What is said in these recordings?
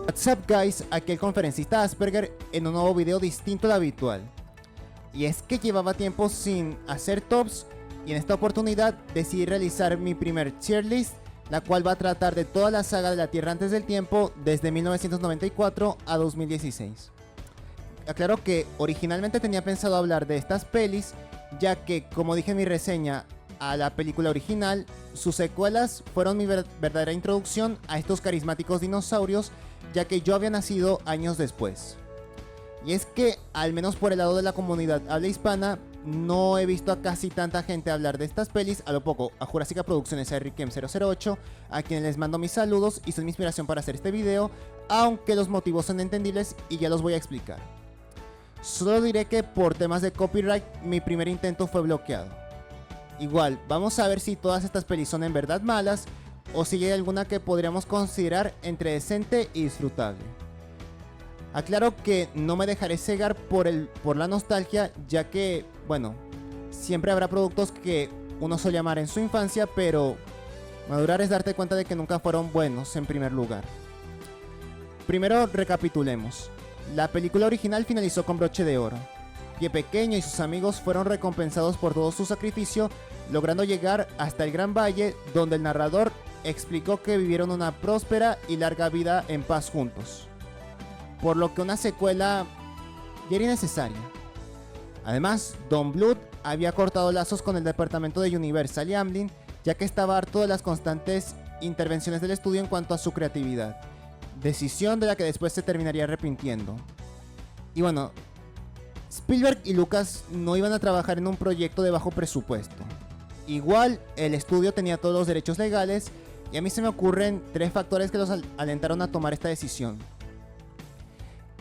What's up guys, aquí el conferencista Asperger en un nuevo video distinto al habitual. Y es que llevaba tiempo sin hacer tops y en esta oportunidad decidí realizar mi primer tier list, la cual va a tratar de toda la saga de la Tierra antes del tiempo desde 1994 a 2016. Aclaro que originalmente tenía pensado hablar de estas pelis, ya que como dije en mi reseña a la película original, sus secuelas fueron mi verdadera introducción a estos carismáticos dinosaurios, ya que yo había nacido años después. Y es que, al menos por el lado de la comunidad habla hispana, no he visto a casi tanta gente hablar de estas pelis, a lo poco a Jurásica Producciones, a Rikem008, a quienes les mando mis saludos y son mi inspiración para hacer este video, aunque los motivos son entendibles y ya los voy a explicar. Solo diré que por temas de copyright mi primer intento fue bloqueado. Igual, vamos a ver si todas estas pelis son en verdad malas o si hay alguna que podríamos considerar entre decente y disfrutable. Aclaro que no me dejaré cegar por la nostalgia, ya que, bueno, siempre habrá productos que uno suele amar en su infancia, pero madurar es darte cuenta de que nunca fueron buenos en primer lugar. Primero recapitulemos. La película original finalizó con broche de oro. Pie Pequeño y sus amigos fueron recompensados por todo su sacrificio, logrando llegar hasta el Gran Valle, donde el narrador explicó que vivieron una próspera y larga vida en paz juntos. Por lo que una secuela ya era innecesaria. Además, Don Bluth había cortado lazos con el departamento de Universal y Amblin, ya que estaba harto de las constantes intervenciones del estudio en cuanto a su creatividad, decisión de la que después se terminaría arrepintiendo. Y bueno, Spielberg y Lucas no iban a trabajar en un proyecto de bajo presupuesto. Igual, el estudio tenía todos los derechos legales y a mí se me ocurren tres factores que los alentaron a tomar esta decisión.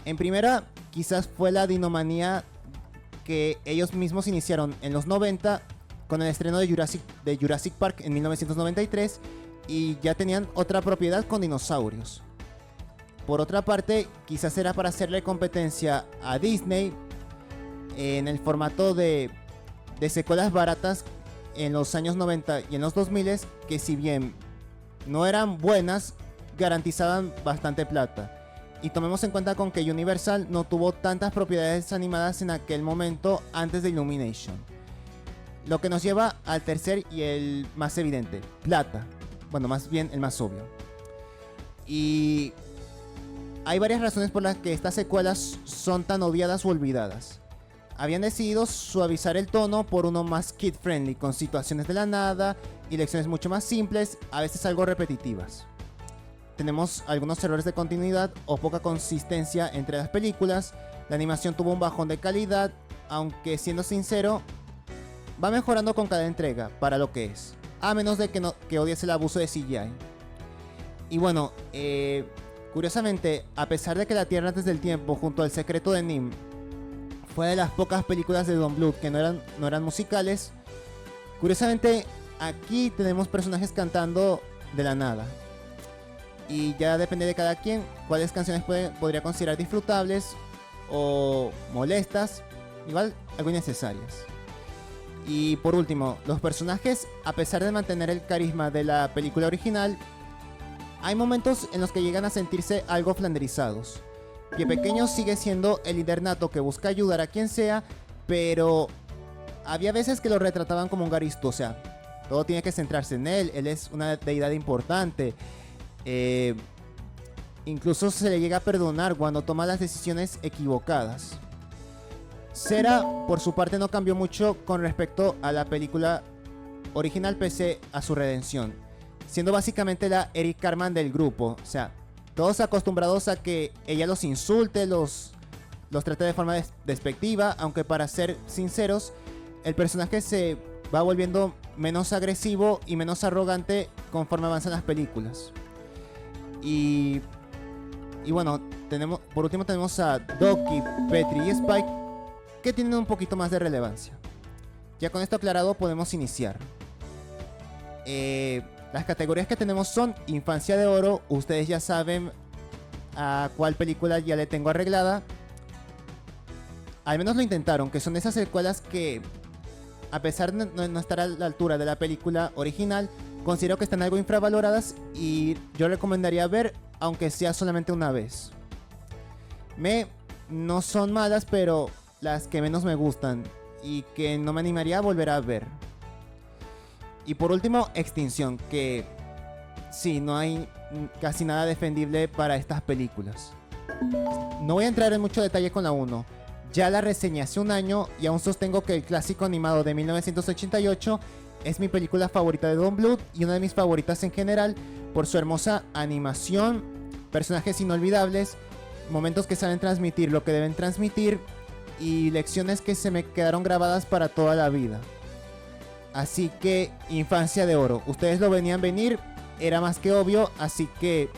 En primera, quizás fue la dinomanía que ellos mismos iniciaron en los 90 con el estreno de Jurassic Park en 1993 y ya tenían otra propiedad con dinosaurios. Por otra parte, quizás era para hacerle competencia a Disney en el formato de secuelas baratas en los años 90 y en los 2000, que si bien no eran buenas, garantizaban bastante plata. Y tomemos en cuenta con que Universal no tuvo tantas propiedades animadas en aquel momento antes de Illumination. Lo que nos lleva al tercer y el más evidente, plata. Bueno, más bien el más obvio. Y hay varias razones por las que estas secuelas son tan odiadas o olvidadas. Habían decidido suavizar el tono por uno más kid friendly, con situaciones de la nada y lecciones mucho más simples, a veces algo repetitivas. Tenemos algunos errores de continuidad o poca consistencia entre las películas. La animación tuvo un bajón de calidad, aunque siendo sincero, va mejorando con cada entrega para lo que es, a menos de que odies el abuso de CGI. Y bueno, curiosamente, a pesar de que La Tierra antes del tiempo junto al secreto de NIMH fue de las pocas películas de Don Bluth que no eran musicales, curiosamente aquí tenemos personajes cantando de la nada. Y ya depende de cada quien cuáles canciones podría considerar disfrutables o molestas, igual algo innecesarias. Y por último, los personajes, a pesar de mantener el carisma de la película original, hay momentos en los que llegan a sentirse algo flanderizados. Pie Pequeño sigue siendo el líder nato que busca ayudar a quien sea, pero había veces que lo retrataban como un garisto, o sea, todo tiene que centrarse en él es una deidad importante. Incluso se le llega a perdonar cuando toma las decisiones equivocadas. Cera, por su parte, no cambió mucho con respecto a la película original pese a su redención, siendo básicamente la Eric Cartman del grupo. O sea, todos acostumbrados a que ella los insulte, los trate de forma despectiva, aunque para ser sinceros, el personaje se va volviendo menos agresivo y menos arrogante conforme avanzan las películas. Y bueno, por último tenemos a Doki, Petri y Spike, que tienen un poquito más de relevancia. Ya con esto aclarado podemos iniciar. Las categorías que tenemos son Infancia de Oro. Ustedes ya saben a cuál película ya le tengo arreglada. Al menos lo intentaron, que son esas secuelas que, a pesar de no estar a la altura de la película original, considero que están algo infravaloradas y yo recomendaría ver aunque sea solamente una vez. No son malas, pero las que menos me gustan y que no me animaría a volver a ver. Y por último, Extinción, que sí, no hay casi nada defendible para estas películas. No voy a entrar en mucho detalle con la 1. Ya la reseñé hace un año y aún sostengo que el clásico animado de 1988 es mi película favorita de Don Bluth y una de mis favoritas en general por su hermosa animación, personajes inolvidables, momentos que saben transmitir lo que deben transmitir y lecciones que se me quedaron grabadas para toda la vida. Así que, infancia de oro. Ustedes lo venían venir, era más que obvio, así que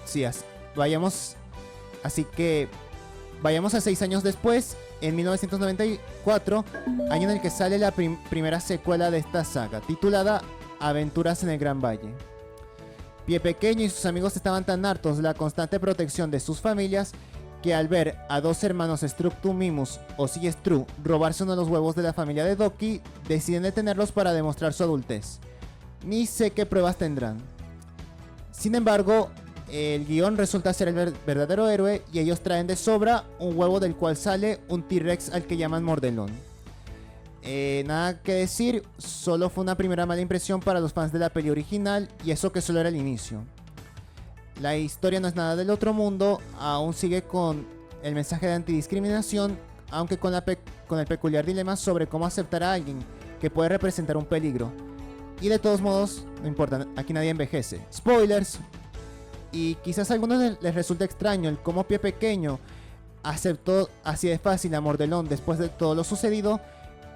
sí, vayamos a 6 años después, en 1994, año en el que sale la primera secuela de esta saga, titulada Aventuras en el Gran Valle. Pie Pequeño y sus amigos estaban tan hartos de la constante protección de sus familias que al ver a dos hermanos Structumimus o Siestru robarse uno de los huevos de la familia de Doki, deciden detenerlos para demostrar su adultez. Ni sé qué pruebas tendrán. Sin embargo, el guión resulta ser el verdadero héroe y ellos traen de sobra un huevo del cual sale un T-Rex al que llaman Mordelón. Nada que decir, solo fue una primera mala impresión para los fans de la peli original y eso que solo era el inicio. La historia no es nada del otro mundo, aún sigue con el mensaje de antidiscriminación, aunque con el peculiar dilema sobre cómo aceptar a alguien que puede representar un peligro. Y de todos modos, no importa, aquí nadie envejece. Spoilers. Y quizás a algunos les resulte extraño el cómo Pie Pequeño aceptó así de fácil a Mordelón después de todo lo sucedido,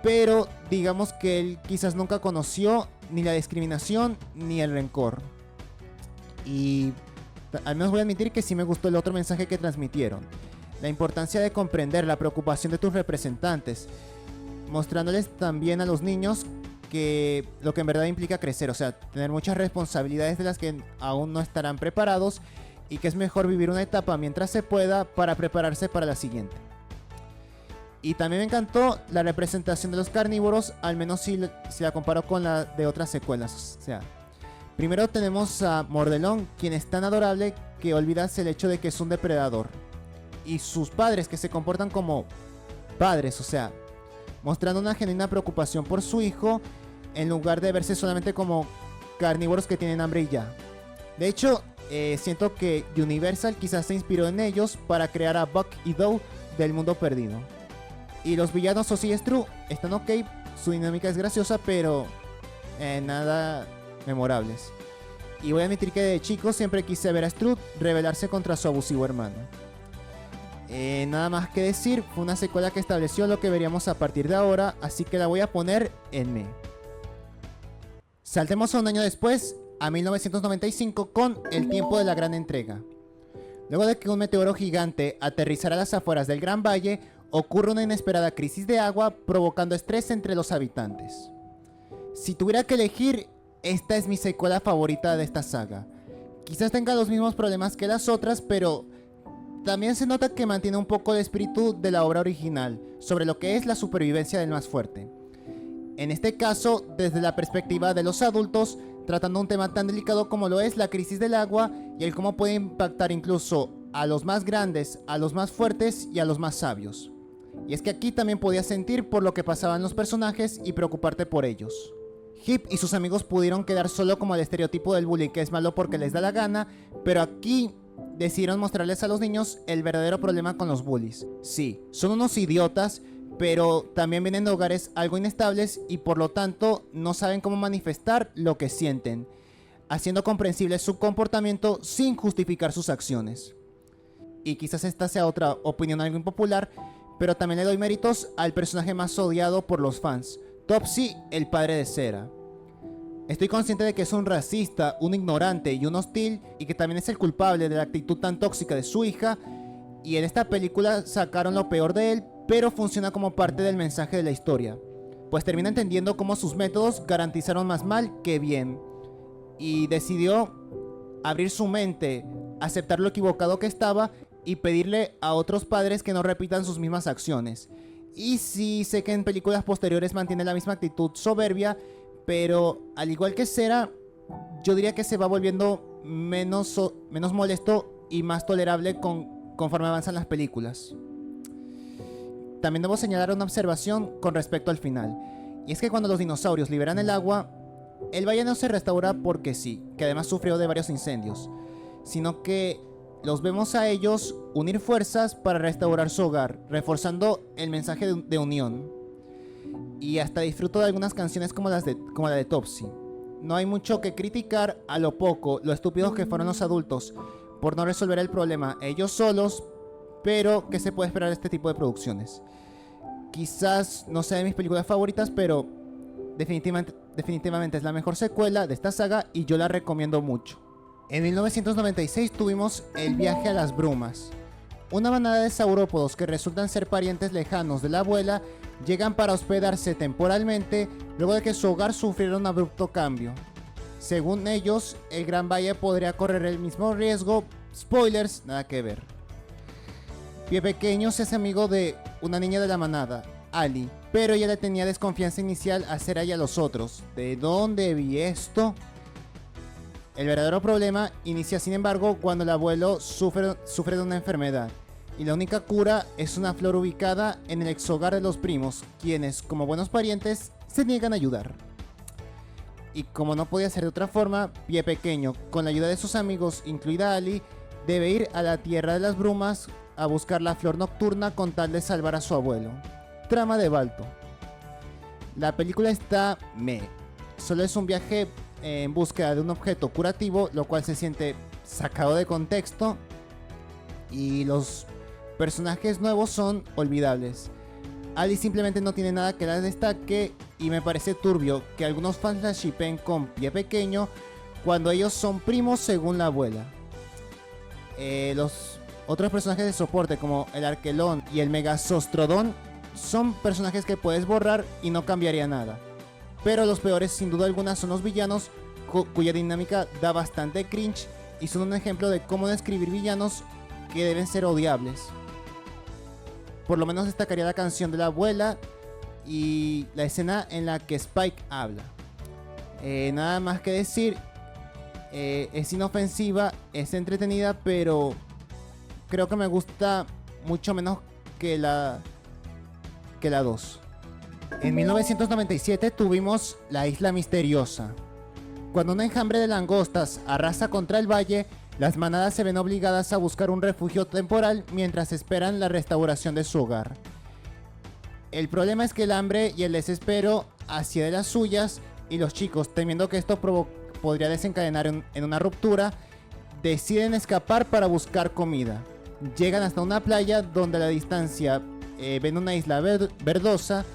pero digamos que él quizás nunca conoció ni la discriminación ni el rencor. Y al menos voy a admitir que sí me gustó el otro mensaje que transmitieron. La importancia de comprender la preocupación de tus representantes, mostrándoles también a los niños que lo que en verdad implica crecer, o sea, tener muchas responsabilidades de las que aún no estarán preparados y que es mejor vivir una etapa mientras se pueda para prepararse para la siguiente. Y también me encantó la representación de los carnívoros, al menos si la comparo con la de otras secuelas. O sea, primero tenemos a Mordelón, quien es tan adorable que olvidas el hecho de que es un depredador. Y sus padres, que se comportan como padres, o sea, mostrando una genuina preocupación por su hijo, en lugar de verse solamente como carnívoros que tienen hambre y ya. De hecho, siento que Universal quizás se inspiró en ellos para crear a Buck y Doe del mundo perdido. Y los villanos Ozzy y Stru están ok, su dinámica es graciosa, pero nada memorables. Y voy a admitir que de chico siempre quise ver a Stru rebelarse contra su abusivo hermano. Nada más que decir, fue una secuela que estableció lo que veríamos a partir de ahora, así que la voy a poner en me. Saltemos a un año después, a 1995, con El tiempo de la gran entrega. Luego de que un meteoro gigante aterrizara a las afueras del Gran Valle, ocurre una inesperada crisis de agua, provocando estrés entre los habitantes. Si tuviera que elegir, esta es mi secuela favorita de esta saga. Quizás tenga los mismos problemas que las otras, pero también se nota que mantiene un poco el espíritu de la obra original, sobre lo que es la supervivencia del más fuerte. En este caso, desde la perspectiva de los adultos, tratando un tema tan delicado como lo es la crisis del agua y el cómo puede impactar incluso a los más grandes, a los más fuertes y a los más sabios. Y es que aquí también podías sentir por lo que pasaban los personajes y preocuparte por ellos. Hip y sus amigos pudieron quedar solo como el estereotipo del bully que es malo porque les da la gana, pero aquí decidieron mostrarles a los niños el verdadero problema con los bullies. Sí, son unos idiotas, pero también vienen de hogares algo inestables y por lo tanto no saben cómo manifestar lo que sienten, haciendo comprensible su comportamiento sin justificar sus acciones. Y quizás esta sea otra opinión algo impopular, pero también le doy méritos al personaje más odiado por los fans, Topsy, el padre de Cera. Estoy consciente de que es un racista, un ignorante y un hostil, y que también es el culpable de la actitud tan tóxica de su hija, y en esta película sacaron lo peor de él, pero funciona como parte del mensaje de la historia, pues termina entendiendo cómo sus métodos garantizaron más mal que bien, y decidió abrir su mente, aceptar lo equivocado que estaba y pedirle a otros padres que no repitan sus mismas acciones. Y sí, sé que en películas posteriores mantiene la misma actitud soberbia, pero al igual que Cera, yo diría que se va volviendo menos molesto y más tolerable conforme avanzan las películas. También debo señalar una observación con respecto al final, y es que cuando los dinosaurios liberan el agua, el valle no se restaura porque sí, que además sufrió de varios incendios, sino que los vemos a ellos unir fuerzas para restaurar su hogar, reforzando el mensaje de unión. Y hasta disfruto de algunas canciones como la de Topsy. No hay mucho que criticar a lo poco, lo estúpidos que fueron los adultos por no resolver el problema ellos solos, pero ¿qué se puede esperar de este tipo de producciones? Quizás no sea de mis películas favoritas, pero definitivamente es la mejor secuela de esta saga y yo la recomiendo mucho. En 1996 tuvimos El viaje a las brumas. Una manada de saurópodos que resultan ser parientes lejanos de la abuela llegan para hospedarse temporalmente luego de que su hogar sufriera un abrupto cambio. Según ellos, el Gran Valle podría correr el mismo riesgo. Spoilers, nada que ver. Pie Pequeño se hace amigo de una niña de la manada, Ali, pero ella le tenía desconfianza inicial hacia ella y a los otros. ¿De dónde vi esto? El verdadero problema inicia, sin embargo, cuando el abuelo sufre de una enfermedad, y la única cura es una flor ubicada en el exhogar de los primos, quienes, como buenos parientes, se niegan a ayudar. Y como no podía ser de otra forma, Pie Pequeño, con la ayuda de sus amigos, incluida Ali, debe ir a la Tierra de las Brumas a buscar la flor nocturna con tal de salvar a su abuelo. Trama de Balto. La película está solo es un viaje en búsqueda de un objeto curativo, lo cual se siente sacado de contexto, y los personajes nuevos son olvidables. Ali simplemente no tiene nada que la destaque, y me parece turbio que algunos fans la shippen con Pie Pequeño cuando ellos son primos según la abuela. Los otros personajes de soporte como el Arquelón y el Megazostrodón son personajes que puedes borrar y no cambiaría nada. Pero los peores sin duda alguna son los villanos, cuya dinámica da bastante cringe y son un ejemplo de cómo describir villanos que deben ser odiables. Por lo menos destacaría la canción de la abuela y la escena en la que Spike habla. Nada más que decir, es inofensiva, es entretenida, pero creo que me gusta mucho menos que la 2. En 1997 tuvimos La Isla Misteriosa. Cuando un enjambre de langostas arrasa contra el valle, las manadas se ven obligadas a buscar un refugio temporal mientras esperan la restauración de su hogar. El problema es que el hambre y el desespero hacía de las suyas, y los chicos, temiendo que esto podría desencadenar en una ruptura, deciden escapar para buscar comida. Llegan hasta una playa donde a la distancia ven una isla verdosa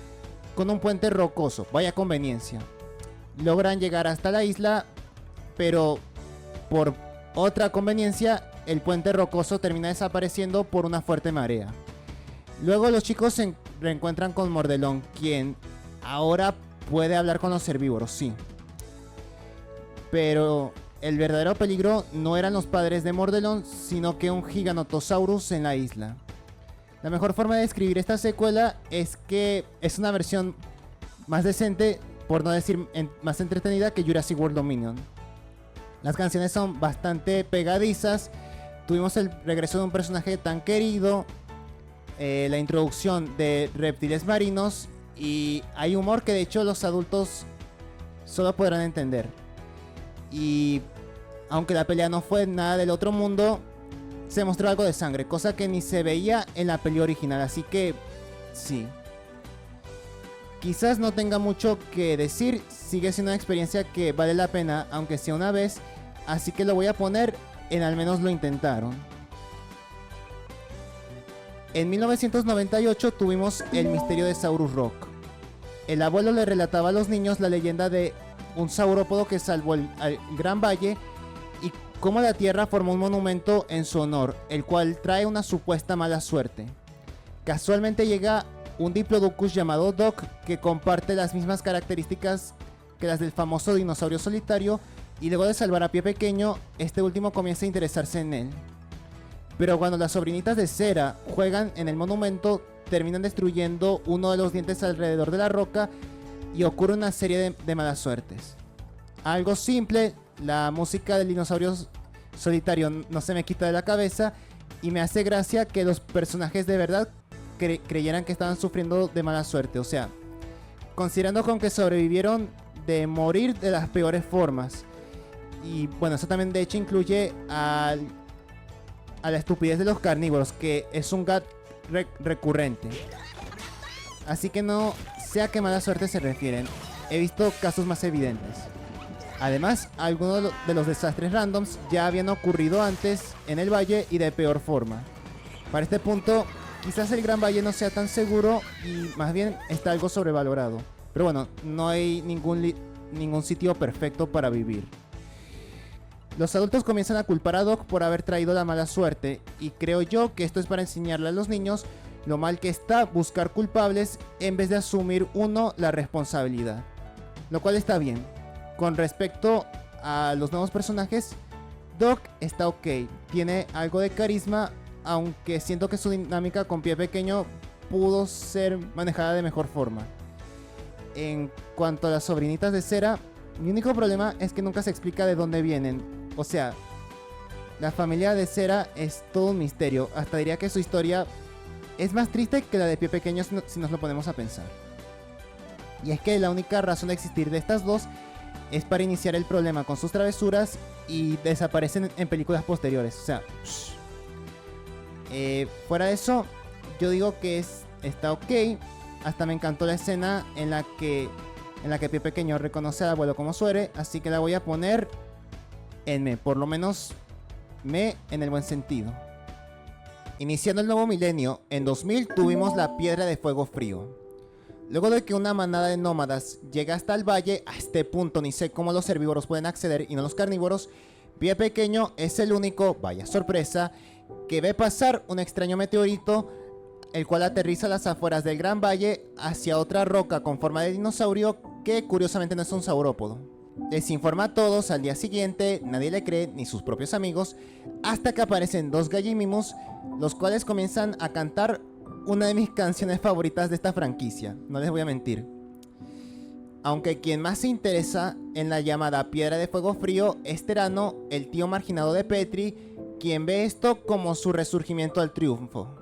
con un puente rocoso. Vaya conveniencia. Logran llegar hasta la isla, pero por otra conveniencia el puente rocoso termina desapareciendo por una fuerte marea. Luego los chicos se reencuentran con Mordelón, quien ahora puede hablar con los herbívoros, sí. Pero el verdadero peligro no eran los padres de Mordelón, sino que un Giganotosaurus en la isla. La mejor forma de describir esta secuela es que es una versión más decente, por no decir más entretenida, que Jurassic World Dominion. Las canciones son bastante pegadizas. Tuvimos el regreso de un personaje tan querido, la introducción de reptiles marinos, y hay humor que de hecho los adultos solo podrán entender. Y aunque la pelea no fue nada del otro mundo, se mostró algo de sangre, cosa que ni se veía en la peli original, así que sí. Quizás no tenga mucho que decir, sigue siendo una experiencia que vale la pena, aunque sea una vez, así que lo voy a poner en al menos lo intentaron. En 1998 tuvimos El misterio de Saurus Rock. El abuelo le relataba a los niños la leyenda de un saurópodo que salvó el Gran Valle y cómo la Tierra formó un monumento en su honor, el cual trae una supuesta mala suerte. Casualmente llega un Diplodocus llamado Doc, que comparte las mismas características que las del famoso dinosaurio solitario, y luego de salvar a Pie Pequeño, este último comienza a interesarse en él. Pero cuando las sobrinitas de Cera juegan en el monumento, terminan destruyendo uno de los dientes alrededor de la roca y ocurre una serie de malas suertes. Algo simple, la música del dinosaurio solitario no se me quita de la cabeza y me hace gracia que los personajes de verdad creyeran que estaban sufriendo de mala suerte. O sea, considerando con que sobrevivieron de morir de las peores formas. Y bueno, eso también de hecho incluye a la estupidez de los carnívoros, que es un gag recurrente. Así que no sé a qué mala suerte se refieren. He visto casos más evidentes. Además, algunos de los desastres randoms ya habían ocurrido antes en el valle y de peor forma. Para este punto, quizás el Gran Valle no sea tan seguro y más bien está algo sobrevalorado. Pero bueno, no hay ningún sitio perfecto para vivir. Los adultos comienzan a culpar a Doc por haber traído la mala suerte, y creo yo que esto es para enseñarle a los niños lo mal que está buscar culpables en vez de asumir uno la responsabilidad. Lo cual está bien. Con respecto a los nuevos personajes, Doc está ok, tiene algo de carisma, aunque siento que su dinámica con Pie Pequeño pudo ser manejada de mejor forma. En cuanto a las sobrinitas de Cera, mi único problema es que nunca se explica de dónde vienen. O sea, la familia de Cera es todo un misterio. Hasta diría que su historia es más triste que la de Pie Pequeño si nos lo ponemos a pensar. Y es que la única razón de existir de estas dos es para iniciar el problema con sus travesuras y desaparecen en películas posteriores. O sea, fuera de eso, yo digo que está ok. Hasta me encantó la escena en la que Pie Pequeño reconoce al abuelo como su héroe, así que la voy a poner en me, por lo menos me en el buen sentido. Iniciando el nuevo milenio, en 2000 tuvimos la Piedra de Fuego Frío. Luego de que una manada de nómadas llega hasta el valle, a este punto ni sé cómo los herbívoros pueden acceder y no los carnívoros, Pie Pequeño es el único, vaya sorpresa, que ve pasar un extraño meteorito, el cual aterriza a las afueras del Gran Valle hacia otra roca con forma de dinosaurio que curiosamente no es un saurópodo. Les informa a todos al día siguiente, nadie le cree, ni sus propios amigos, hasta que aparecen dos Gallimimus, los cuales comienzan a cantar una de mis canciones favoritas de esta franquicia, no les voy a mentir. Aunque quien más se interesa en la llamada Piedra de Fuego Frío es Terano, el tío marginado de Petri, quien ve esto como su resurgimiento al triunfo.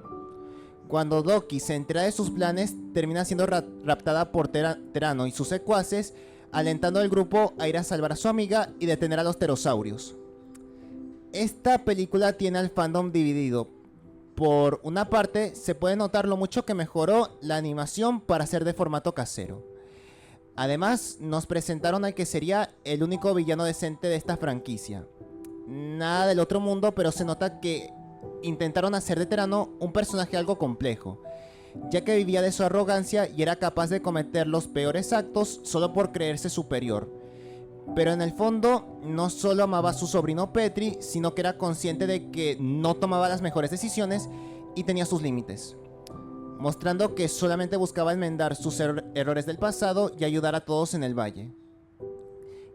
Cuando Doki se entera de sus planes, termina siendo raptada por Terano y sus secuaces, alentando al grupo a ir a salvar a su amiga y detener a los pterosaurios. Esta película tiene al fandom dividido. Por una parte, se puede notar lo mucho que mejoró la animación para ser de formato casero. Además, nos presentaron al que sería el único villano decente de esta franquicia. Nada del otro mundo, pero se nota que intentaron hacer de Terano un personaje algo complejo, ya que vivía de su arrogancia y era capaz de cometer los peores actos solo por creerse superior. Pero en el fondo, no solo amaba a su sobrino Petri, sino que era consciente de que no tomaba las mejores decisiones y tenía sus límites, mostrando que solamente buscaba enmendar sus errores del pasado y ayudar a todos en el valle.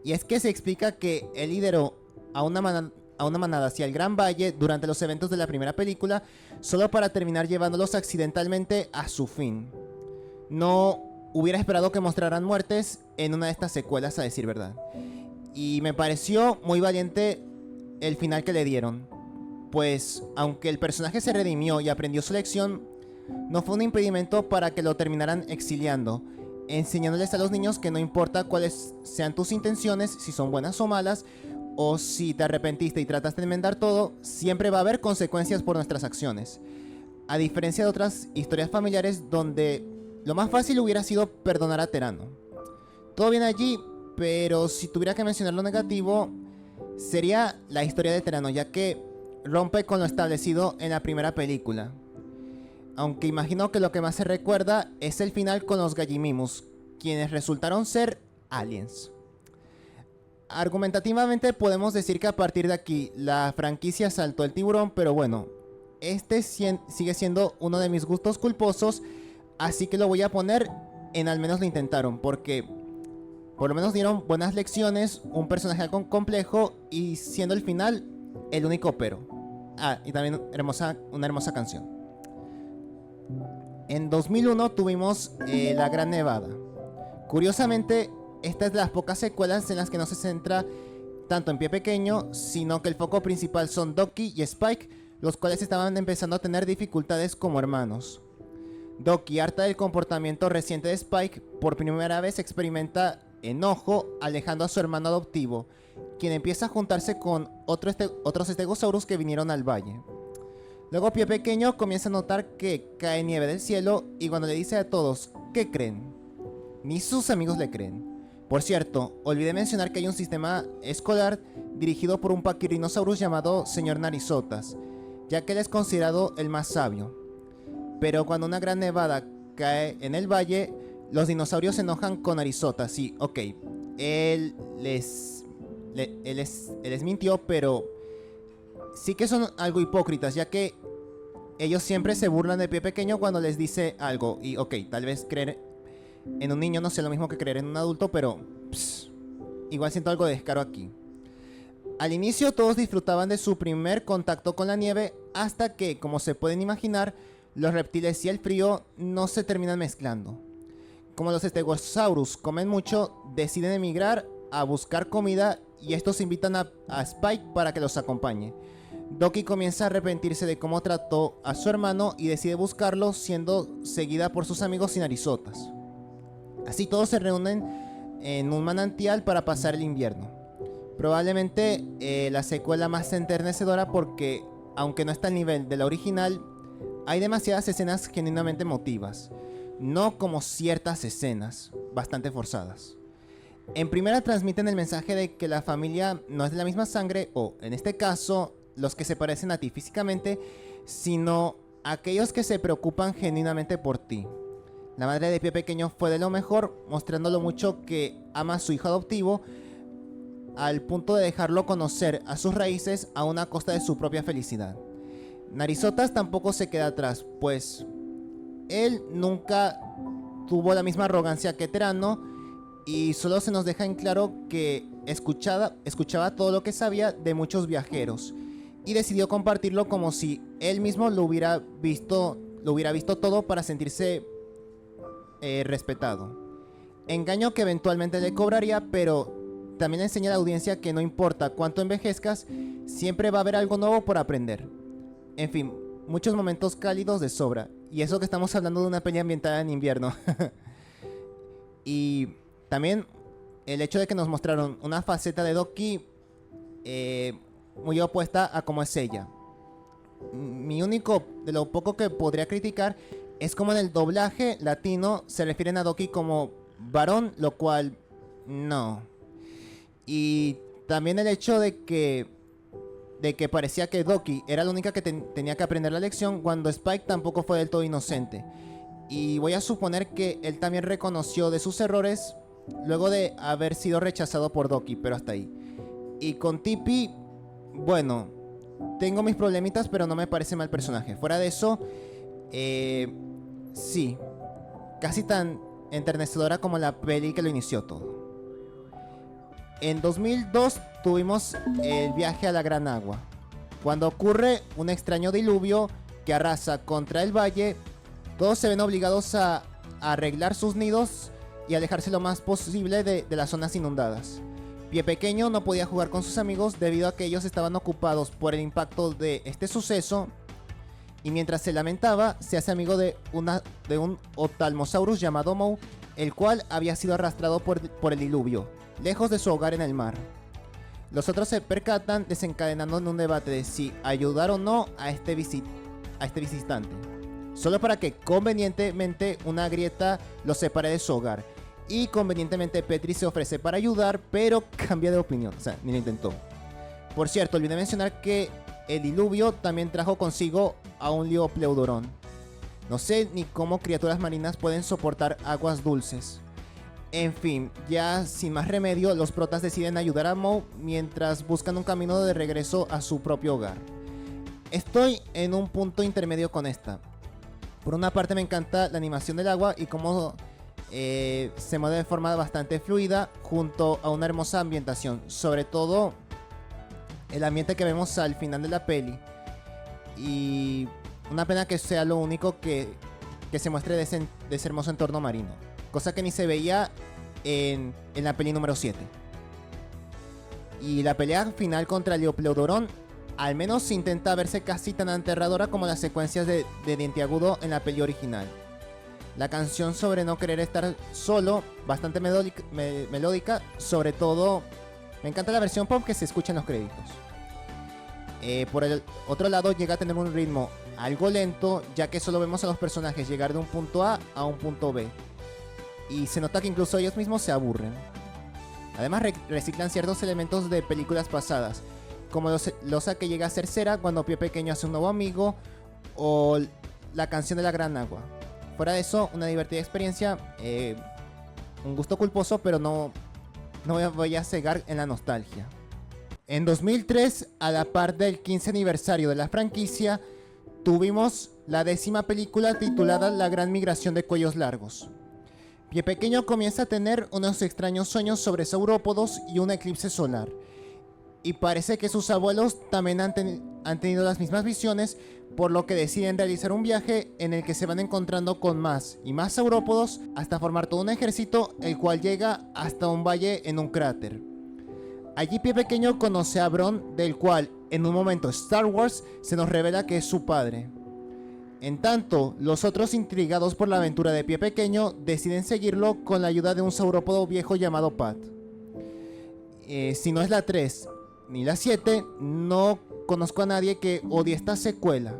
Y es que se explica que él lideró a una manada hacia el Gran Valle durante los eventos de la primera película, solo para terminar llevándolos accidentalmente a su fin. No hubiera esperado que mostraran muertes en una de estas secuelas, a decir verdad. Y me pareció muy valiente el final que le dieron, pues aunque el personaje se redimió y aprendió su lección, no fue un impedimento para que lo terminaran exiliando, enseñándoles a los niños que no importa cuáles sean tus intenciones, si son buenas o malas, o si te arrepentiste y trataste de enmendar todo, siempre va a haber consecuencias por nuestras acciones. A diferencia de otras historias familiares donde lo más fácil hubiera sido perdonar a Terano. Todo bien allí, pero si tuviera que mencionar lo negativo, sería la historia de Terano, ya que rompe con lo establecido en la primera película. Aunque imagino que lo que más se recuerda es el final con los Gallimimus, quienes resultaron ser aliens. Argumentativamente podemos decir que a partir de aquí la franquicia saltó el tiburón, pero bueno, este sigue siendo uno de mis gustos culposos, así que lo voy a poner en al menos lo intentaron, porque por lo menos dieron buenas lecciones, un personaje algo complejo y siendo el final el único pero. Ah, y también una hermosa canción. En 2001 tuvimos La Gran Nevada. Curiosamente, esta es de las pocas secuelas en las que no se centra tanto en Pie Pequeño, sino que el foco principal son Doki y Spike, los cuales estaban empezando a tener dificultades como hermanos. Doki, harta del comportamiento reciente de Spike, por primera vez experimenta enojo alejando a su hermano adoptivo, quien empieza a juntarse con otros Stegosaurus que vinieron al valle. Luego Pie Pequeño comienza a notar que cae nieve del cielo y cuando le dice a todos ¿qué creen? Ni sus amigos le creen. Por cierto, olvidé mencionar que hay un sistema escolar dirigido por un Pachyrhinosaurus llamado Señor Narizotas, ya que él es considerado el más sabio. Pero cuando una gran nevada cae en el valle, los dinosaurios se enojan con Narizotas. Sí, ok, él les mintió, pero sí que son algo hipócritas, ya que ellos siempre se burlan de Pie Pequeño cuando les dice algo. Y ok, tal vez creer en un niño no sea lo mismo que creer en un adulto, pero igual siento algo de descaro aquí. Al inicio todos disfrutaban de su primer contacto con la nieve, hasta que, como se pueden imaginar, los reptiles y el frío no se terminan mezclando. Como los Stegosaurus comen mucho, deciden emigrar a buscar comida y estos invitan a Spike para que los acompañe. Doki comienza a arrepentirse de cómo trató a su hermano y decide buscarlo, siendo seguida por sus amigos y Narizotas. Así todos se reúnen en un manantial para pasar el invierno. Probablemente la secuela más enternecedora porque, aunque no está al nivel de la original, hay demasiadas escenas genuinamente emotivas, no como ciertas escenas bastante forzadas. En primera transmiten el mensaje de que la familia no es de la misma sangre, o en este caso, los que se parecen a ti físicamente, sino aquellos que se preocupan genuinamente por ti. La madre de Pie Pequeño fue de lo mejor, mostrando lo mucho que ama a su hijo adoptivo, al punto de dejarlo conocer a sus raíces a una costa de su propia felicidad. Narizotas tampoco se queda atrás, pues él nunca tuvo la misma arrogancia que Terano y solo se nos deja en claro que escuchaba todo lo que sabía de muchos viajeros y decidió compartirlo como si él mismo lo hubiera visto todo para sentirse respetado. Engaño que eventualmente le cobraría, pero también le enseña a la audiencia que no importa cuánto envejezcas, siempre va a haber algo nuevo por aprender. En fin, muchos momentos cálidos de sobra. Y eso que estamos hablando de una peli ambientada en invierno. Y también el hecho de que nos mostraron una faceta de Doki muy opuesta a cómo es ella. Mi único, de lo poco que podría criticar, es como en el doblaje latino se refieren a Doki como varón, lo cual no. Y también el hecho de que parecía que Doki era la única que tenía que aprender la lección, cuando Spike tampoco fue del todo inocente. Y voy a suponer que él también reconoció de sus errores luego de haber sido rechazado por Doki, pero hasta ahí. Y con Tippy, bueno, tengo mis problemitas, pero no me parece mal personaje. Fuera de eso, sí, casi tan enternecedora como la peli que lo inició todo. En 2002 tuvimos el viaje a la Gran Agua, cuando ocurre un extraño diluvio que arrasa contra el valle. Todos se ven obligados a arreglar sus nidos y alejarse lo más posible de las zonas inundadas. Pie Pequeño no podía jugar con sus amigos debido a que ellos estaban ocupados por el impacto de este suceso, y mientras se lamentaba, se hace amigo de un Ophthalmosaurus llamado Moe, el cual había sido arrastrado por el diluvio, lejos de su hogar en el mar. Los otros se percatan, desencadenando en un debate de si ayudar o no a este visitante, solo para que convenientemente una grieta los separe de su hogar. Y convenientemente Petri se ofrece para ayudar, pero cambia de opinión, o sea, ni lo intentó. Por cierto, olvidé mencionar que el diluvio también trajo consigo a un Liopleurodon. No sé ni cómo criaturas marinas pueden soportar aguas dulces. En fin, ya sin más remedio, los protas deciden ayudar a Moe mientras buscan un camino de regreso a su propio hogar. Estoy en un punto intermedio con esta. Por una parte me encanta la animación del agua y cómo se mueve de forma bastante fluida junto a una hermosa ambientación. Sobre todo el ambiente que vemos al final de la peli. Y una pena que sea lo único que se muestre de ese hermoso entorno marino. Cosa que ni se veía en la peli número 7. Y la pelea final contra Leopleurodon al menos intenta verse casi tan aterradora como las secuencias de Dientiagudo en la peli original. La canción sobre no querer estar solo, bastante melódica, sobre todo me encanta la versión pop que se escucha en los créditos. Por el otro lado llega a tener un ritmo algo lento, ya que solo vemos a los personajes llegar de un punto A a un punto B. Y se nota que incluso ellos mismos se aburren. Además reciclan ciertos elementos de películas pasadas, como losa que llega a ser Cera cuando Pie Pequeño hace un nuevo amigo, o la canción de la Gran Agua. Fuera de eso, una divertida experiencia, un gusto culposo, pero no voy a cegar en la nostalgia. En 2003, a la par del 15 aniversario de la franquicia, tuvimos la 10ª película titulada La Gran Migración de Cuellos Largos. Pie Pequeño comienza a tener unos extraños sueños sobre saurópodos y un eclipse solar. Y parece que sus abuelos también han tenido las mismas visiones, por lo que deciden realizar un viaje en el que se van encontrando con más y más saurópodos hasta formar todo un ejército, el cual llega hasta un valle en un cráter. Allí Pie Pequeño conoce a Bron, del cual en un momento Star Wars se nos revela que es su padre. En tanto, los otros, intrigados por la aventura de Pie Pequeño, deciden seguirlo con la ayuda de un saurópodo viejo llamado Pat. Si no es la 3 ni la 7, no conozco a nadie que odie esta secuela.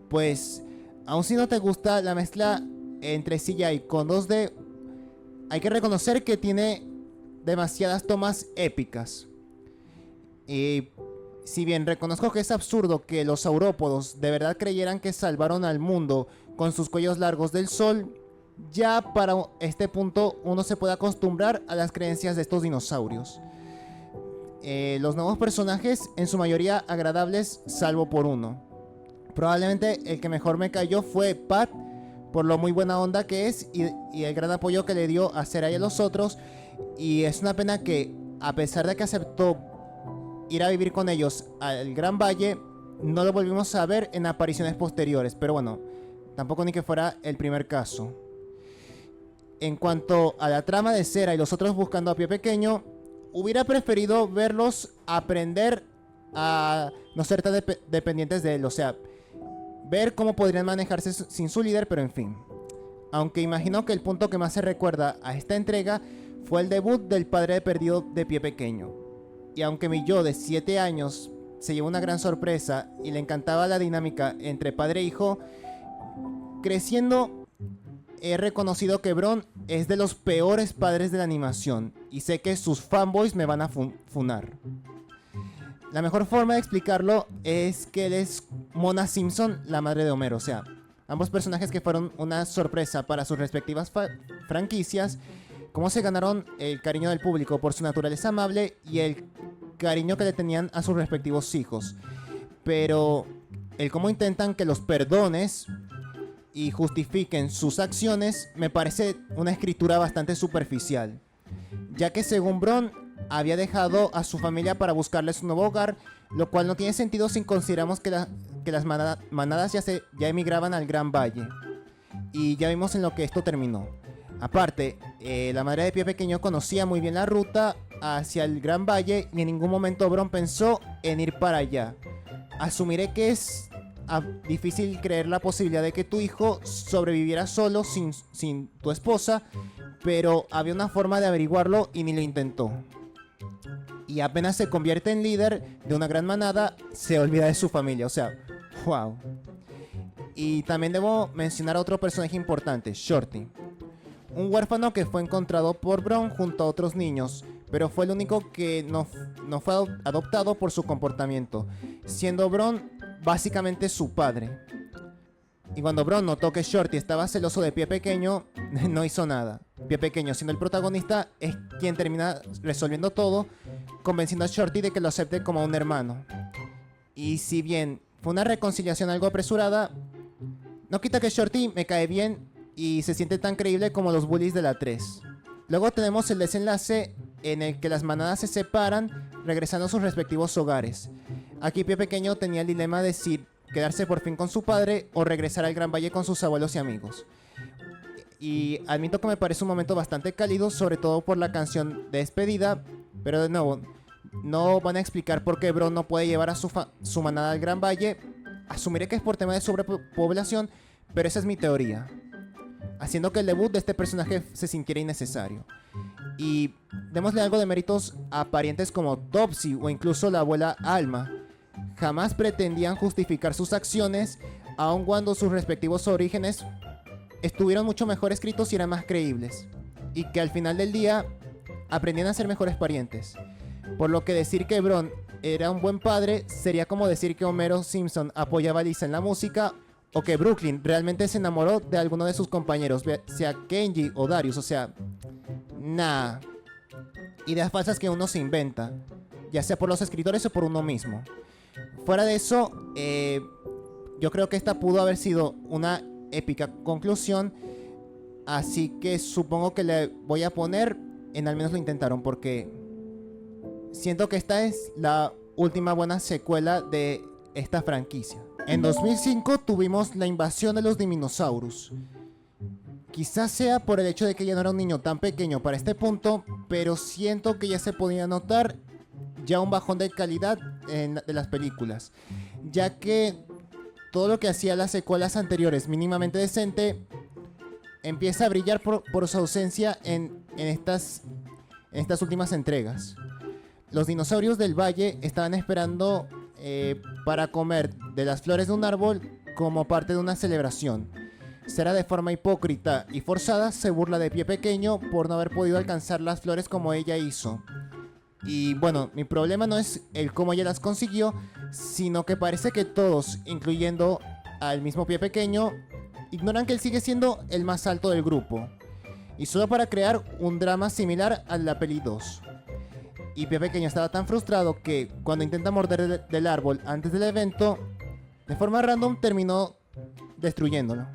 Pues, aun si no te gusta la mezcla entre CGI con 2D, hay que reconocer que tiene demasiadas tomas épicas. Y si bien reconozco que es absurdo que los saurópodos de verdad creyeran que salvaron al mundo con sus cuellos largos del sol, ya para este punto uno se puede acostumbrar a las creencias de estos dinosaurios. Los nuevos personajes, en su mayoría agradables, salvo por uno. Probablemente el que mejor me cayó fue Pat, por lo muy buena onda que es y el gran apoyo que le dio a Cera y a los otros. Y es una pena que, a pesar de que aceptó ir a vivir con ellos al Gran Valle, no lo volvimos a ver en apariciones posteriores. Pero bueno, tampoco ni que fuera el primer caso. En cuanto a la trama de Cera y los otros buscando a Pie Pequeño, hubiera preferido verlos aprender a no ser tan dependientes de él. O sea, ver cómo podrían manejarse sin su líder, pero en fin. Aunque imagino que el punto que más se recuerda a esta entrega fue el debut del padre perdido de Pie Pequeño. Y aunque mi yo de 7 años se llevó una gran sorpresa y le encantaba la dinámica entre padre e hijo, creciendo he reconocido que Bron es de los peores padres de la animación y sé que sus fanboys me van a funar. La mejor forma de explicarlo es que él es Mona Simpson, la madre de Homero. O sea, ambos personajes que fueron una sorpresa para sus respectivas franquicias, cómo se ganaron el cariño del público por su naturaleza amable y el cariño que le tenían a sus respectivos hijos. Pero el cómo intentan que los perdones y justifiquen sus acciones me parece una escritura bastante superficial, ya que según Bron había dejado a su familia para buscarles un nuevo hogar, lo cual no tiene sentido si consideramos que las manadas ya emigraban al Gran Valle, y ya vimos en lo que esto terminó. Aparte, la madre de Pie Pequeño conocía muy bien la ruta hacia el Gran Valle y en ningún momento Bron pensó en ir para allá. Asumiré que es difícil creer la posibilidad de que tu hijo sobreviviera solo sin tu esposa, pero había una forma de averiguarlo y ni lo intentó. Y apenas se convierte en líder de una gran manada, se olvida de su familia. O sea, wow. Y también debo mencionar a otro personaje importante, Shorty. Un huérfano que fue encontrado por Bron junto a otros niños, pero fue el único que no fue adoptado por su comportamiento, siendo Bron básicamente su padre. Y cuando Bron notó que Shorty estaba celoso de Pie Pequeño, no hizo nada. Pie Pequeño, siendo el protagonista, es quien termina resolviendo todo, convenciendo a Shorty de que lo acepte como un hermano. Y si bien fue una reconciliación algo apresurada, no quita que Shorty me cae bien y se siente tan creíble como los bullies de la 3. Luego tenemos el desenlace en el que las manadas se separan, regresando a sus respectivos hogares. Aquí Pie Pequeño tenía el dilema de si quedarse por fin con su padre o regresar al Gran Valle con sus abuelos y amigos. Y admito que me parece un momento bastante cálido, sobre todo por la canción de despedida, pero de nuevo, no van a explicar por qué Bron no puede llevar a su manada al Gran Valle. Asumiré que es por tema de sobrepoblación, pero esa es mi teoría, haciendo que el debut de este personaje se sintiera innecesario. Y démosle algo de méritos a parientes como Topsy o incluso la abuela Alma. Jamás pretendían justificar sus acciones, aun cuando sus respectivos orígenes estuvieron mucho mejor escritos y eran más creíbles, y que al final del día aprendían a ser mejores parientes. Por lo que decir que Bron era un buen padre sería como decir que Homero Simpson apoyaba a Lisa en la música, o que Brooklyn realmente se enamoró de alguno de sus compañeros, sea Kenji o Darius. O sea, nah, ideas falsas que uno se inventa, ya sea por los escritores o por uno mismo. Fuera de eso, yo creo que esta pudo haber sido una épica conclusión, así que supongo que le voy a poner en al menos lo intentaron, porque siento que esta es la última buena secuela de esta franquicia. En 2005 tuvimos la invasión de los Diminosaurus. Quizás sea por el hecho de que ya no era un niño tan pequeño para este punto, pero siento que ya se podía notar ya un bajón de calidad de las películas, ya que todo lo que hacía las secuelas anteriores mínimamente decente empieza a brillar por su ausencia en estas últimas entregas. Los dinosaurios del valle estaban esperando para comer de las flores de un árbol como parte de una celebración. Sera, de forma hipócrita y forzada, se burla de Pie Pequeño por no haber podido alcanzar las flores como ella hizo. Y bueno, mi problema no es el cómo ella las consiguió, sino que parece que todos, incluyendo al mismo Pie Pequeño, ignoran que él sigue siendo el más alto del grupo, y solo para crear un drama similar a la peli 2. Y Pie Pequeño estaba tan frustrado que cuando intenta morder del árbol antes del evento, de forma random terminó destruyéndolo.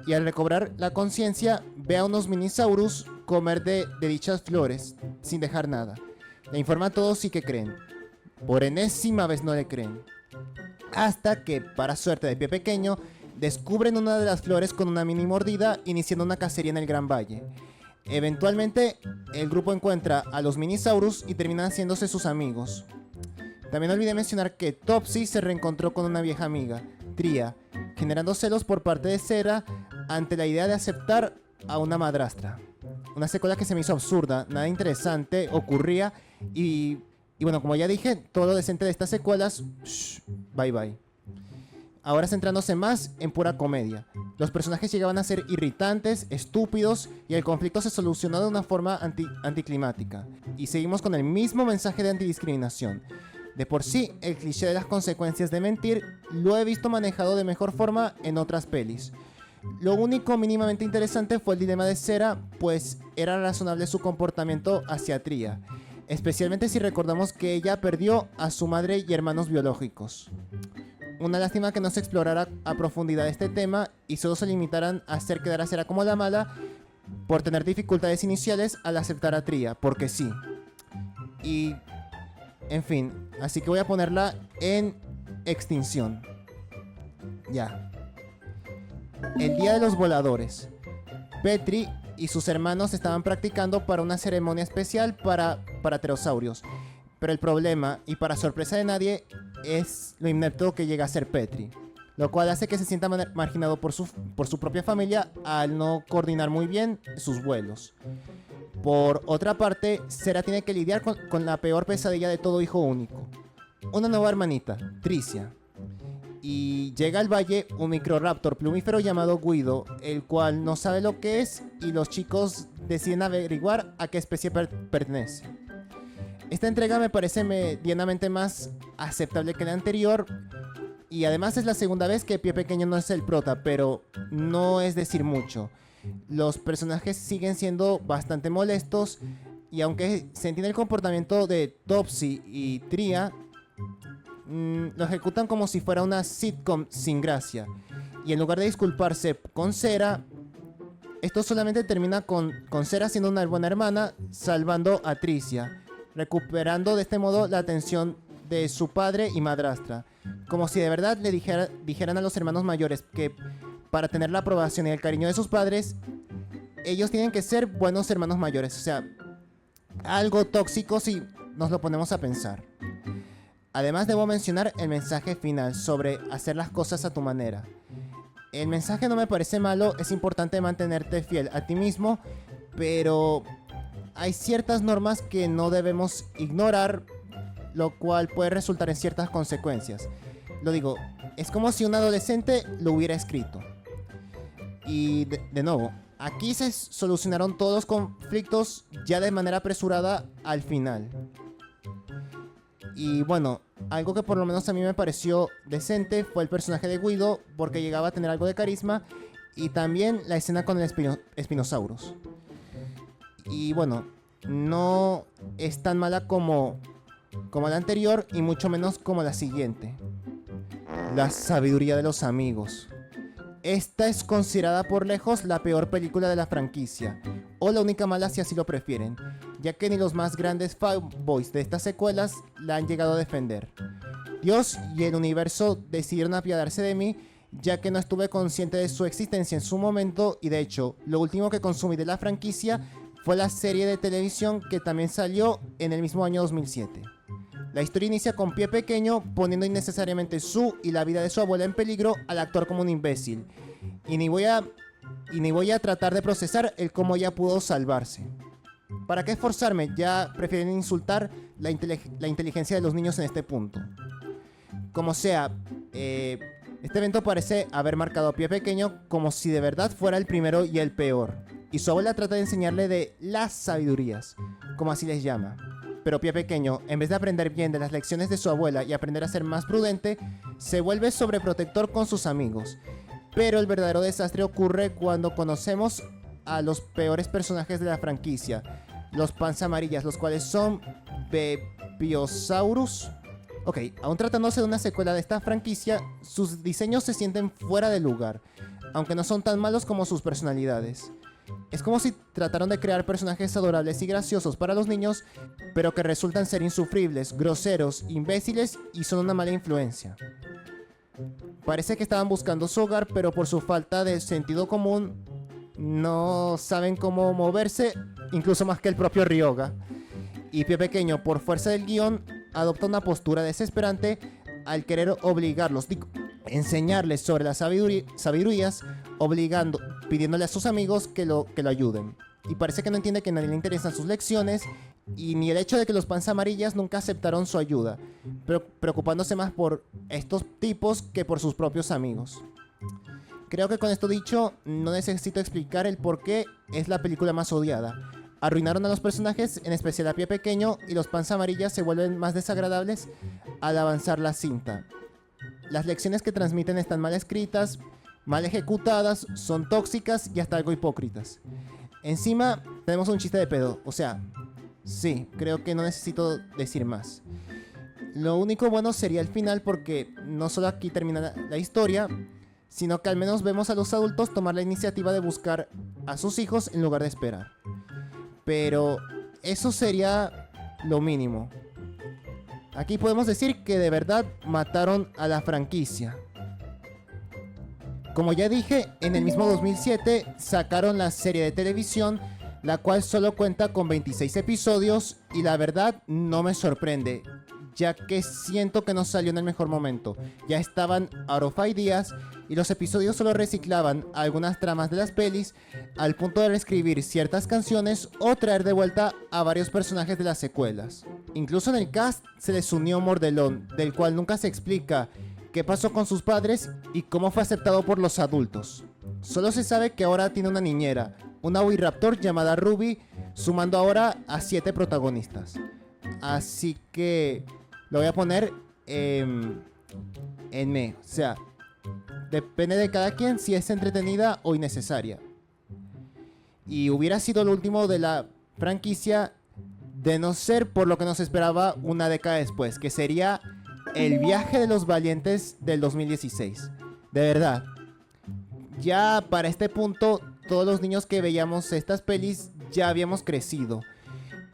Y al recobrar la conciencia, ve a unos Minisaurus comer de dichas flores sin dejar nada. Le informa a todos y que creen. Por enésima vez no le creen. Hasta que, para suerte de Pie Pequeño, descubren una de las flores con una mini mordida, iniciando una cacería en el Gran Valle. Eventualmente, el grupo encuentra a los Minisaurus y terminan haciéndose sus amigos. También olvidé mencionar que Topsy se reencontró con una vieja amiga, Tria, generando celos por parte de Sera ante la idea de aceptar a una madrastra. Una secuela que se me hizo absurda, nada interesante ocurría y bueno, como ya dije, todo lo decente de estas secuelas, bye bye. Ahora centrándose más en pura comedia. Los personajes llegaban a ser irritantes, estúpidos, y el conflicto se solucionó de una forma anticlimática. Y seguimos con el mismo mensaje de antidiscriminación. De por sí, el cliché de las consecuencias de mentir lo he visto manejado de mejor forma en otras pelis. Lo único mínimamente interesante fue el dilema de Sera, pues era razonable su comportamiento hacia Tria, especialmente si recordamos que ella perdió a su madre y hermanos biológicos. Una lástima que no se explorara a profundidad este tema y solo se limitaran a hacer quedar a Sera como la mala por tener dificultades iniciales al aceptar a Tria, porque sí. Y, en fin, así que voy a ponerla en extinción. Ya. El día de los voladores. Petrie y sus hermanos estaban practicando para una ceremonia especial para pterosaurios. Pero el problema, y para sorpresa de nadie, es lo inepto que llega a ser Petrie, lo cual hace que se sienta marginado por su propia familia al no coordinar muy bien sus vuelos. Por otra parte, Sera tiene que lidiar con la peor pesadilla de todo hijo único, una nueva hermanita, Tricia. Y llega al valle un microraptor plumífero llamado Guido, el cual no sabe lo que es, y los chicos deciden averiguar a qué especie pertenece. Esta entrega me parece medianamente más aceptable que la anterior, y además es la segunda vez que Pie Pequeño no es el prota, pero no es decir mucho. Los personajes siguen siendo bastante molestos, y aunque se entiende el comportamiento de Topsy y Tria, lo ejecutan como si fuera una sitcom sin gracia. Y en lugar de disculparse con Sera, esto solamente termina con Sera siendo una buena hermana, salvando a Tricia, recuperando de este modo la atención de su padre y madrastra. Como si de verdad le dijeran a los hermanos mayores que para tener la aprobación y el cariño de sus padres, ellos tienen que ser buenos hermanos mayores. O sea, algo tóxicos y nos lo ponemos a pensar. Además debo mencionar el mensaje final sobre hacer las cosas a tu manera. El mensaje no me parece malo, es importante mantenerte fiel a ti mismo, pero hay ciertas normas que no debemos ignorar, lo cual puede resultar en ciertas consecuencias. Lo digo, es como si un adolescente lo hubiera escrito. Y de nuevo, aquí se solucionaron todos los conflictos ya de manera apresurada al final. Y bueno, algo que por lo menos a mí me pareció decente fue el personaje de Guido, porque llegaba a tener algo de carisma, y también la escena con el Spinosaurus. Y bueno, no es tan mala como la anterior, y mucho menos como la siguiente. La sabiduría de los amigos. Esta es considerada por lejos la peor película de la franquicia, o la única mala si así lo prefieren, ya que ni los más grandes fanboys de estas secuelas la han llegado a defender. Dios y el universo decidieron apiadarse de mí, ya que no estuve consciente de su existencia en su momento, y de hecho, lo último que consumí de la franquicia fue la serie de televisión que también salió en el mismo año 2007. La historia inicia con Pie Pequeño poniendo innecesariamente su y la vida de su abuela en peligro al actuar como un imbécil. Y ni voy a tratar de procesar el cómo ella pudo salvarse. ¿Para qué esforzarme? Ya prefieren insultar la inteligencia de los niños en este punto. Como sea, este evento parece haber marcado a Pie Pequeño como si de verdad fuera el primero y el peor. Y su abuela trata de enseñarle de las sabidurías, como así les llama. Pero Pie Pequeño, en vez de aprender bien de las lecciones de su abuela y aprender a ser más prudente, se vuelve sobreprotector con sus amigos. Pero el verdadero desastre ocurre cuando conocemos a los peores personajes de la franquicia, los Panza Amarillas, los cuales son Bebiosaurus. Ok, aún tratándose de una secuela de esta franquicia, sus diseños se sienten fuera de lugar, aunque no son tan malos como sus personalidades. Es como si trataron de crear personajes adorables y graciosos para los niños, pero que resultan ser insufribles, groseros, imbéciles y son una mala influencia. Parece que estaban buscando su hogar, pero por su falta de sentido común no saben cómo moverse, incluso más que el propio Ryoga. Y Pie Pequeño, por fuerza del guión, adopta una postura desesperante al querer obligarlos, enseñarles sobre las sabidurías, pidiéndole a sus amigos que lo ayuden. Y parece que no entiende que a nadie le interesan sus lecciones, y ni el hecho de que los Panza Amarillas nunca aceptaron su ayuda, preocupándose más por estos tipos que por sus propios amigos. Creo que con esto dicho, no necesito explicar el por qué es la película más odiada. Arruinaron a los personajes, en especial a Pie Pequeño, y los Panza Amarillas se vuelven más desagradables al avanzar la cinta. Las lecciones que transmiten están mal escritas, mal ejecutadas, son tóxicas y hasta algo hipócritas. Encima, tenemos un chiste de pedo, o sea, sí, creo que no necesito decir más. Lo único bueno sería el final, porque no solo aquí termina la historia, sino que al menos vemos a los adultos tomar la iniciativa de buscar a sus hijos en lugar de esperar. Pero eso sería lo mínimo. Aquí podemos decir que de verdad mataron a la franquicia. Como ya dije, en el mismo 2007 sacaron la serie de televisión, la cual solo cuenta con 26 episodios, y la verdad no me sorprende, ya que siento que no salió en el mejor momento. Ya estaban out of ideas y los episodios solo reciclaban algunas tramas de las pelis al punto de reescribir ciertas canciones o traer de vuelta a varios personajes de las secuelas. Incluso en el cast se les unió Mordelón, del cual nunca se explica qué pasó con sus padres y cómo fue aceptado por los adultos. Solo se sabe que ahora tiene una niñera, una Oviraptor llamada Ruby, sumando ahora a 7 protagonistas. Así que lo voy a poner en me. O sea, depende de cada quien si es entretenida o innecesaria. Y hubiera sido lo último de la franquicia, de no ser por lo que nos esperaba una década después, que sería El viaje de los valientes del 2016. De verdad, ya para este punto todos los niños que veíamos estas pelis ya habíamos crecido.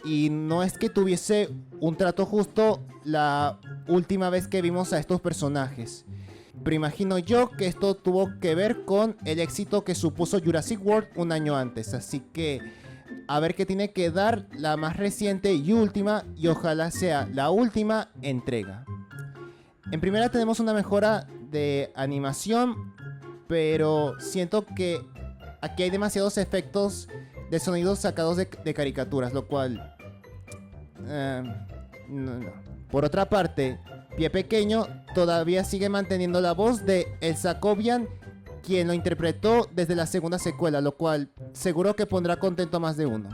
Y no es que tuviese un trato justo la última vez que vimos a estos personajes. Pero imagino yo que esto tuvo que ver con el éxito que supuso Jurassic World un año antes. Así que a ver qué tiene que dar la más reciente y última, y ojalá sea la última entrega. En primera tenemos una mejora de animación, pero siento que aquí hay demasiados efectos de sonidos sacados de caricaturas, lo cual... no. Por otra parte, Pie Pequeño todavía sigue manteniendo la voz de Elsa Cobian, quien lo interpretó desde la segunda secuela, lo cual seguro que pondrá contento a más de uno.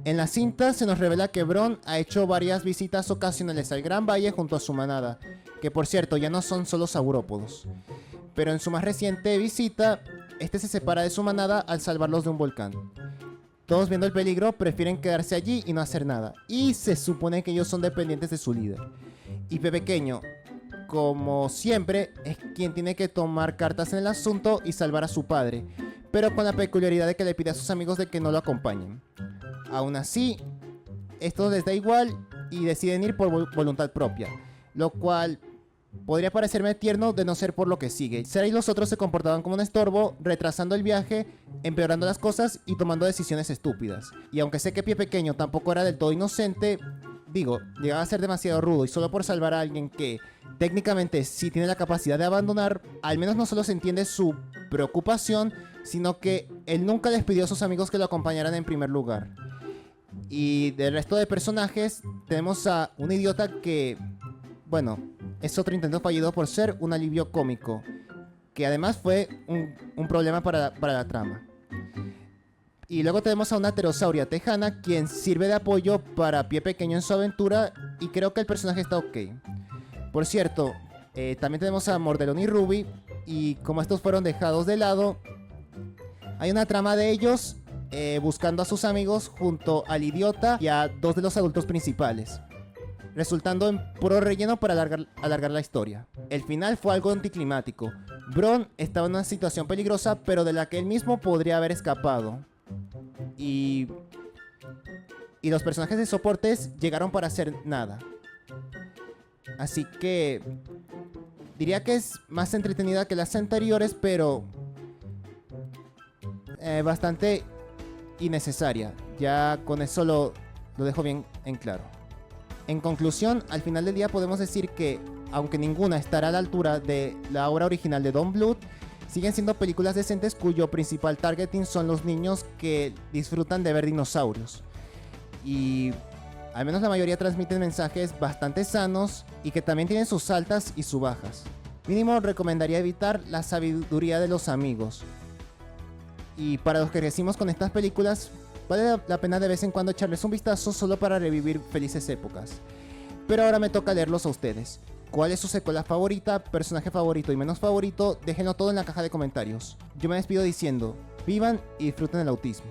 En la cinta se nos revela que Bron ha hecho varias visitas ocasionales al Gran Valle junto a su manada, que por cierto ya no son solo saurópodos. Pero en su más reciente visita, este se separa de su manada al salvarlos de un volcán. Todos viendo el peligro prefieren quedarse allí y no hacer nada, y se supone que ellos son dependientes de su líder. Y Pie Pequeño, como siempre, es quien tiene que tomar cartas en el asunto y salvar a su padre, pero con la peculiaridad de que le pide a sus amigos de que no lo acompañen. Aún así, esto les da igual y deciden ir por voluntad propia, lo cual podría parecerme tierno de no ser por lo que sigue. Sarah y los otros se comportaban como un estorbo, retrasando el viaje, empeorando las cosas y tomando decisiones estúpidas. Y aunque sé que Pie Pequeño tampoco era del todo inocente, digo, llegaba a ser demasiado rudo, y solo por salvar a alguien que técnicamente sí tiene la capacidad de abandonar, al menos no solo se entiende su preocupación, sino que él nunca les pidió a sus amigos que lo acompañaran en primer lugar. Y del resto de personajes tenemos a un idiota que, bueno, es otro intento fallido por ser un alivio cómico, que además fue un problema para la trama. Y luego tenemos a una pterosauria tejana, quien sirve de apoyo para Pie Pequeño en su aventura, y creo que el personaje está ok. Por cierto, también tenemos a Mordelón y Ruby, y como estos fueron dejados de lado, hay una trama de ellos buscando a sus amigos junto al idiota y a dos de los adultos principales, resultando en puro relleno para alargar la historia. El final fue algo anticlimático. Bron estaba en una situación peligrosa, pero de la que él mismo podría haber escapado. Y los personajes de soportes llegaron para hacer nada. Así que diría que es más entretenida que las anteriores, pero bastante innecesaria. Ya con eso lo dejo bien en claro. En conclusión, al final del día podemos decir que, aunque ninguna estará a la altura de la obra original de Don Bluth, siguen siendo películas decentes cuyo principal targeting son los niños que disfrutan de ver dinosaurios. Y al menos la mayoría transmiten mensajes bastante sanos y que también tienen sus altas y sus bajas. Mínimo recomendaría evitar la sabiduría de los amigos. Y para los que crecimos con estas películas, vale la pena de vez en cuando echarles un vistazo solo para revivir felices épocas. Pero ahora me toca leerlos a ustedes. ¿Cuál es su secuela favorita, personaje favorito y menos favorito? Déjenlo todo en la caja de comentarios. Yo me despido diciendo, vivan y disfruten el autismo.